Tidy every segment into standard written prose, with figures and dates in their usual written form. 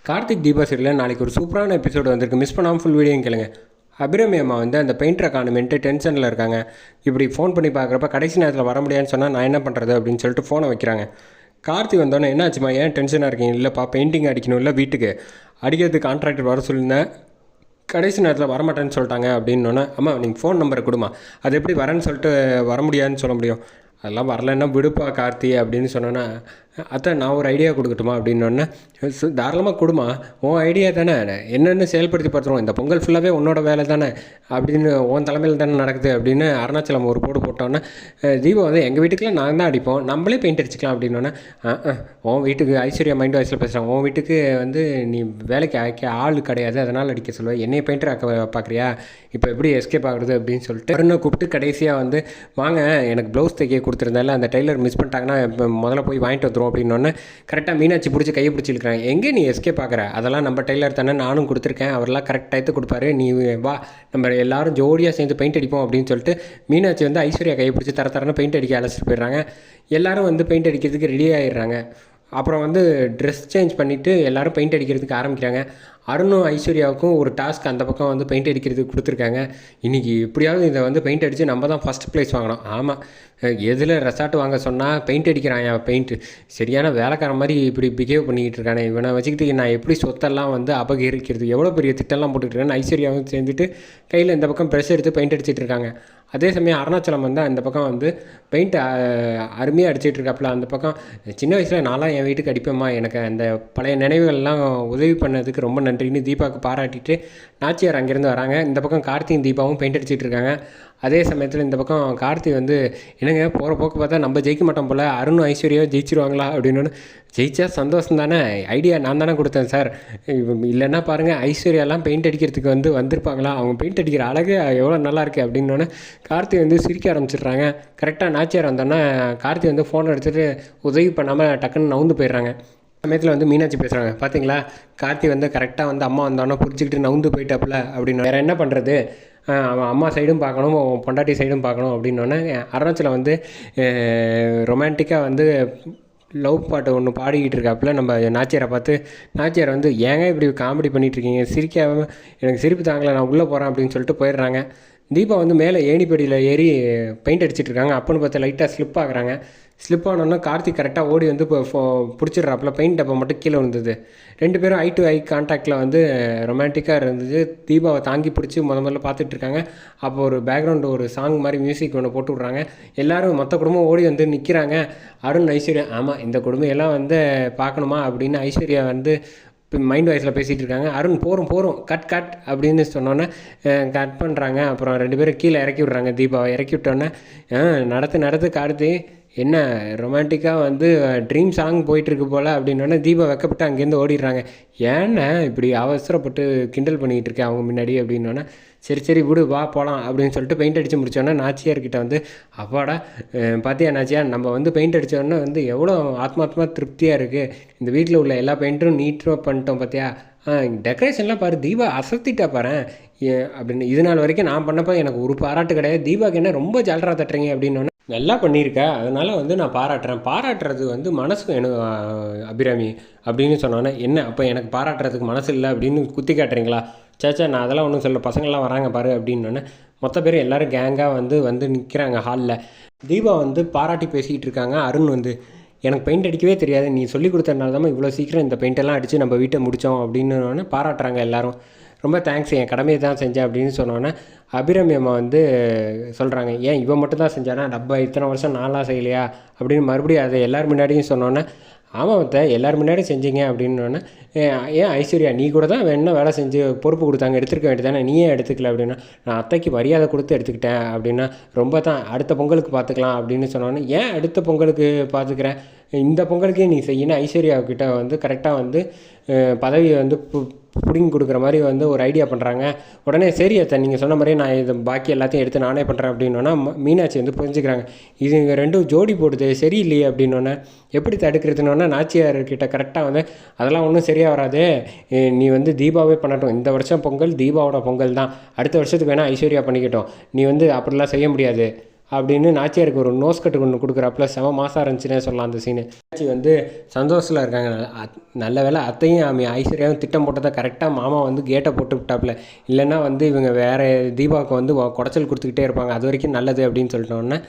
கார்த்திக் தீபா சீரியலில் நாளைக்கு ஒரு சூப்பரான எபிசோடு வந்திருக்கு. மிஸ் பண்ணாமல் ஃபுல் வீடியோ கேளுங்க. அபிராமி அம்மா வந்து அந்த பெயிண்டரை காணுமென்ட்டு டென்ஷனில் இருக்காங்க. இப்படி ஃபோன் பண்ணி பார்க்குறப்ப கடைசி நேரத்தில் வர முடியாதுன்னு சொன்னால் நான் என்ன பண்ணுறது அப்படின்னு சொல்லிட்டு ஃபோனை வைக்கிறாங்க. கார்த்தி வந்தோன்னே என்ன ஆச்சுமா, ஏன் டென்ஷனாக இருக்கீங்க? இல்லைப்பா, பெயிண்டிங் அடிக்கணும், இல்லை வீட்டுக்கு அடிக்கிறதுக்கு கான்ட்ராக்டர் வர சொல்லியிருந்தேன், கடைசி நேரத்தில் வரமாட்டேன்னு சொல்லிட்டாங்க அப்படின்னோன்னே, அம்மா நீங்கள் ஃபோன் நம்பரை கொடுமா, அது எப்படி வரேன்னு சொல்லிட்டு வர முடியாதுன்னு சொல்ல முடியும்? அதெல்லாம் வரலன்னா விடுப்பா கார்த்தி அப்படின்னு சொன்னோன்னா, அத்தை நான் ஒரு ஐடியா கொடுக்கட்டுமா அப்படின்னோடனே, தாராளமாக கொடுமா, உன் ஐடியா தானே, என்னென்னு செயல்படுத்தி பார்த்துருவோம், இந்த பொங்கல் ஃபுல்லாகவே உன்னோட வேலை தானே அப்படின்னு உன் தலைமையில் தானே நடக்குது அப்படின்னு அருணாச்சலம் ஒரு போடு போட்டோன்னே, தீபா வந்து எங்கள் வீட்டுக்குலாம் நான் தான் அடிப்போம், நம்மளே பெயிண்ட் அடிச்சிக்கலாம் அப்படின்னோன்னே, உன் வீட்டுக்கு ஐஸ்வர்யா மைண்ட் வாய்ஸில் பேசுகிறாங்க, உன் வீட்டுக்கு வந்து நீ வேலைக்கு ஆள் கிடையாது, அதனால் அடிக்க சொல்லுவேன், என்னையை பெயிண்டர் ஆக்க பார்க்குறியா, இப்போ எப்படி எஸ்கேப் ஆகுறது அப்படின்னு சொல்லிட்டு அருணை கூப்பிட்டு கடைசியாக வந்து, வாங்க எனக்கு ப்ளவுஸ் தைக்க கொடுத்துருந்தால அந்த டெய்லர் மிஸ் பண்ணிட்டாங்கன்னா இப்போ முதல்ல போய் வாங்கிட்டு வந்துடும் அப்படின்னோடனே, கரெக்டாக மீனாட்சி பிடிச்சி கையை பிடிச்சி இழுக்கிறாங்க. எங்கே நீ எஸ்கேப் பார்க்குற, அதெல்லாம் நம்ம டெய்லர் தானே, நானும் கொடுத்துருக்கேன், அவரெல்லாம் கரெக்ட் டயத்து கொடுப்பாரு, நீ வா நம்ம எல்லோரும் ஜோடியாக சேர்ந்து பெயிண்ட் அடிப்போம் அப்படின்னு சொல்லிட்டு மீனாட்சி வந்து ஐஸ்வர்யா கையை பிடிச்சி தரன்னு பெயிண்ட் அடிக்க அழைச்சிட்டு போயிடுறாங்க. எல்லோரும் வந்து பெயிண்ட் அடிக்கிறதுக்கு ரெடி ஆகிடுறாங்க. அப்புறம் வந்து ட்ரெஸ் சேஞ்ச் பண்ணிவிட்டு எல்லோரும் பெயிண்ட் அடிக்கிறதுக்கு ஆரம்பிக்கிறாங்க. அருணும் ஐஸ்வர்யாவுக்கும் ஒரு டாஸ்க் அந்த பக்கம் வந்து பெயிண்ட் அடிக்கிறதுக்கு கொடுத்துருக்காங்க. இன்றைக்கி எப்படியாவது இதை வந்து பெயிண்ட் அடித்து நம்ம தான் ஃபஸ்ட் ப்ரைஸ் வாங்கணும். ஆமாம், எதில் ரெசார்ட் வாங்க சொன்னால் பெயிண்ட் அடிக்கிறான் என் பெயிண்ட்டு, சரியான வேலைக்கார மாதிரி இப்படி பிஹேவ் பண்ணிக்கிட்டு இருக்கானே, இவனை வச்சுக்கிட்டு நான் எப்படி சொத்தெல்லாம் வந்து அபகரிக்கிறது, எவ்வளோ பெரிய திட்டம்லாம் போட்டுக்கிட்டு ஐஸ்வர்யாவும் சேர்ந்துட்டு கையில் இந்த பக்கம் ப்ரெஷ் எடுத்து பெயிண்ட் அடிச்சிட்டு இருக்காங்க. அதே சமயம் அருணாச்சலம் வந்து அந்த பக்கம் வந்து பெயிண்ட் அருமையாக அடிச்சிட்டு இருக்காப்புல. அந்த பக்கம் சின்ன வயசில் நான்லாம் என் வீட்டுக்கு அடிப்பேம்மா, எனக்கு அந்த பழைய நினைவுகள்லாம் உதவி பண்ணதுக்கு ரொம்ப நன்றின்னு தீபாவுக்கு பாராட்டிட்டு நாச்சியார் அங்கேருந்து வராங்க. இந்த பக்கம் கார்த்தியும் தீபாவும் பெயிண்ட் அடிச்சிட்டு இருக்காங்க. அதே சமயத்தில் இந்த பக்கம் கார்த்தி வந்து, என்னங்க போகிற போக்கு பார்த்தா நம்ம ஜெயிக்க மாட்டோம் போல், அருண் ஐஸ்வர்யாவை ஜெயிச்சிருவாங்களா அப்படின்னு. ஜெயிச்சா சந்தோஷம் தானே, ஐடியா நான் தானே கொடுத்தேன் சார், இல்லைன்னா பாருங்கள் ஐஸ்வர்யாலாம் பெயிண்ட் அடிக்கிறதுக்கு வந்து வந்திருப்பாங்களா, அவங்க பெயிண்ட் அடிக்கிற அழகு எவ்வளோ நல்லாயிருக்கு அப்படின்னோடனே கார்த்தி வந்து சிரிக்க ஆரம்பிச்சிடுறாங்க. கரெக்டாக நாச்சியார் வந்தோன்னே கார்த்தி வந்து ஃபோன் எடுத்துகிட்டு உதவி பண்ணாமல் டக்குன்னு நவுந்து போயிடுறாங்க. சமயத்தில் வந்து மீனாட்சி பேசுகிறாங்க, பார்த்தீங்களா கார்த்தி வந்து கரெக்டாக வந்து அம்மா வந்தோன்னே புரிஞ்சுக்கிட்டு நவுந்து போயிட்டாப்புல அப்படின்னு. வேறு என்ன பண்ணுறது, அவன் அம்மா சைடும் பார்க்கணும், பொண்டாட்டி சைடும் பார்க்கணும் அப்படின்னோடனே அருணாச்சலம் வந்து ரொமான்டிக்காக வந்து லவ் பாட்டு ஒன்று பாடிக்கிட்டு இருக்காப்புல. நம்ம நாச்சியாரை பார்த்து நாச்சியார் வந்து, ஏங்க இப்படி காமெடி பண்ணிகிட்ருக்கீங்க, சிரிக்காமல் எனக்கு சிரிப்பு தாங்கலை, நான் உள்ளே போகிறேன் அப்படின்னு சொல்லிட்டு போயிடுறாங்க. தீபா வந்து மேலே ஏணிப்படியில் ஏறி பெயிண்ட் அடிச்சிட்ருக்காங்க. அப்போன்னு பார்த்தா லைட்டாக ஸ்லிப் ஆகுறாங்க. ஸ்லிப் ஆனோன்னா கார்த்திக் கரெக்டாக ஓடி வந்து இப்போ பிடிச்சிட்றாப்புல, பெயிண்ட் டப்பா மட்டும் கீழே வந்தது. ரெண்டு பேரும் ஐ டு ஐ கான்டாக்டில் வந்து ரொமான்டிக்காக இருந்தது. தீபாவை தாங்கி பிடிச்சி முதல்ல பார்த்துட்ருக்காங்க. அப்போ ஒரு பேக்ரவுண்டு ஒரு சாங் மாதிரி மியூசிக் ஒன்று போட்டு விட்றாங்க. எல்லோரும் மொத்த குடும்பம் ஓடி வந்து நிற்கிறாங்க. அருண் ஐஸ்வர்யா, ஆமாம் இந்த குடும்பம் எல்லாம் வந்து பார்க்கணுமா அப்படின்னு ஐஸ்வர்யா வந்து மைண்ட் வாய்ஸில் பேசிகிட்டு இருக்காங்க. அருண் போகிறோம் கட் அப்படின்னு சொன்னோன்னே கட் பண்ணுறாங்க. அப்புறம் ரெண்டு பேரும் கீழே இறக்கி விட்றாங்க. தீபாவை இறக்கி விட்டோன்னே, நடத்து கார்த்தி, என்ன ரொமான்டிக்காக வந்து ட்ரீம் சாங் போயிட்டுருக்கு போல் அப்படின்னோடனே தீபா வெக்கப்பட்டு அங்கேருந்து ஓடிடுறாங்க. ஏன்னா இப்படி அவசரப்பட்டு கிண்டல் பண்ணிக்கிட்டு இருக்கேன் அவங்க முன்னாடி அப்படின்னோடனே, சரி விடு வா போகலாம் அப்படின்னு சொல்லிட்டு பெயிண்ட் அடித்து முடித்தோன்னே நாச்சியார்கிட்ட வந்து, அப்பாடா பார்த்தியா நாச்சியார், நம்ம வந்து பெயிண்ட் அடித்தோடனே வந்து எவ்வளோ ஆத்மாத்மா திருப்தியாக இருக்குது, இந்த வீட்டில் உள்ள எல்லா பெயிண்ட்டும் நீட்டாக பண்ணிட்டோம் பார்த்தியா, டெக்கரேஷன்லாம் பாரு, தீபா அசத்திட்டா பாரு அப்படின்னு. இது நாள் வரைக்கும் நான் பண்ணப்போ எனக்கு ஒரு பாராட்டு கிடையாது, தீபாவுக்கு என்ன ரொம்ப ஜாலராக தட்டுறீங்க அப்படின்னோடனே, நல்லா பண்ணியிருக்கா அதனால் வந்து நான் பாராட்டுறது வந்து மனசு எனக்கு அபிராமி அப்படின்னு சொன்னோன்னே, என்ன அப்போ எனக்கு பாராட்டுறதுக்கு மனசு இல்லை அப்படின்னு குத்தி காட்டுறீங்களா, சேச்சா நான் அதெல்லாம் ஒன்றும் சொல்ல, பசங்கள்லாம் வராங்க பாரு அப்படின்னோடனே மொத்த பேர் எல்லோரும் கேங்காக வந்து நிற்கிறாங்க ஹாலில். தீபா வந்து பாராட்டி பேசிக்கிட்டு இருக்காங்க. அருண் வந்து, எனக்கு பெயிண்ட் அடிக்கவே தெரியாது, நீ சொல்லி கொடுத்ததுனால தான் இவ்வளோ சீக்கிரம் இந்த பெயிண்டெல்லாம் அடித்து நம்ம வீட்டை முடித்தோம் அப்படின்னு பாராட்டுறாங்க எல்லோரும். ரொம்ப தேங்க்ஸ், என் கடமையை தான் செஞ்சேன் அப்படின்னு சொன்னோன்னே அபிராமி அம்மா வந்து சொல்கிறாங்க, ஏன் இவன் மட்டும் தான் செஞ்சானா, நம்ம இத்தனை வருஷம் நான்லாம் செய்யலையா அப்படின்னு மறுபடியும் அதை எல்லோரும் முன்னாடியும் சொன்னோன்னே, ஆமாம் எல்லோரும் முன்னாடியும் செஞ்சீங்க அப்படின்னோடனே, ஏன் ஐஸ்வர்யா நீ கூட தான் என்ன வேலை செஞ்சு பொறுப்பு கொடுத்தாங்க, எடுத்துருக்க வேண்டியதானே, நீ ஏன் எடுத்துக்கல அப்படின்னா, நான் அத்தைக்கு மரியாதை கொடுத்து எடுத்துக்கிட்டேன் அப்படின்னா, ரொம்ப தான் அடுத்த பொங்கலுக்கு பார்த்துக்கலாம் அப்படின்னு சொன்னோன்னே, ஏன் அடுத்த பொங்கலுக்கு பார்த்துக்கிறேன், இந்த பொங்கலுக்கே நீ செய்யணும் ஐஸ்வர்யாவுக்கிட்ட வந்து கரெக்டாக வந்து பதவியை வந்து பிடிங்கி கொடுக்குற மாதிரி வந்து ஒரு ஐடியா பண்ணுறாங்க. உடனே சரி அத்தை நீங்கள் சொன்ன மாதிரியே நான் இது பாக்கி எல்லாத்தையும் எடுத்து நானே பண்ணுறேன் அப்படின்னோன்னா மீனாட்சி வந்து புரிஞ்சுக்கிறாங்க. இது இங்கே ரெண்டும் ஜோடி போடுது சரியில்லையே அப்படின்னோன்னே, எப்படி தடுக்கிறதுனோன்னா நாச்சியார்கிட்ட கரெக்டாக வந்து, அதெல்லாம் ஒன்றும் சரியாக வராது, நீ வந்து தீபாவே பண்ணட்டும், இந்த வருஷம் பொங்கல் தீபாவோட பொங்கல் தான், அடுத்த வருஷத்துக்கு வேணால் ஐஸ்வர்யா பண்ணிக்கட்டும், நீ வந்து அப்படிலாம் செய்ய முடியாது அப்படின்னு நாச்சியாருக்கு ஒரு நோஸ் கட்டு ஒன்று கொடுக்குறாப்புல செம மாசாக இருந்துச்சுன்னே சொல்லலாம் அந்த சீனு. நாச்சி வந்து சந்தோஷத்தில் இருக்காங்க. நல்ல வேளை அத்தையும் ஐஸ்வர்யாவும் திட்டம் போட்டதை கரெக்டாக மாமா வந்து கேட்டை போட்டு விட்டாப்புல. இல்லைன்னா வந்து இவங்க வேறு தீபாவுக்கு வந்து குடைச்சல் கொடுத்துக்கிட்டே இருப்பாங்க. அது வரைக்கும் நல்லது அப்படின்னு சொல்லிட்டோன்னே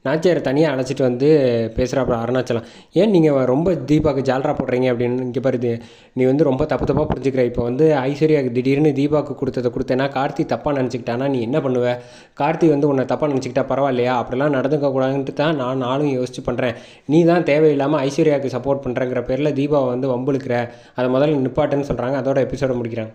நாச்சியாரை தனியாக அழைச்சிட்டு வந்து பேசுகிறாப்புல அருணாச்சலம். ஏன் நீங்கள் ரொம்ப தீபாவுக்கு ஜால்ரா போடுறீங்க அப்படின்னு. இங்கே பாரு, நீ வந்து ரொம்ப தப்பாக புரிஞ்சுக்கிற. இப்போ வந்து ஐஸ்வர்யாவுக்கு திடீர்னு தீபாவுக்கு கொடுத்தேன்னா கார்த்தி தப்பாக நினச்சிக்கிட்டானா நீ என்ன பண்ணுவ? கார்த்தி வந்து உன்னை தப்பாக நினச்சிக்கிட்டா பரவாயில்லையா? அப்படிலாம் நடந்துக்கக்கூடாதுன்ட்டு தான் நானும் யோசிச்சு பண்ணுறேன். நீ தான் தேவையில்லாமல் ஐஸ்வர்யாவுக்கு சப்போர்ட் பண்ணுறங்கிற பேரில் தீபாவை வந்து வம்புழுக்கிற. அதை முதல்ல நிப்பாட்டுன்னு சொல்கிறாங்க. அதோட எபிசோட முடிக்கிறாங்க.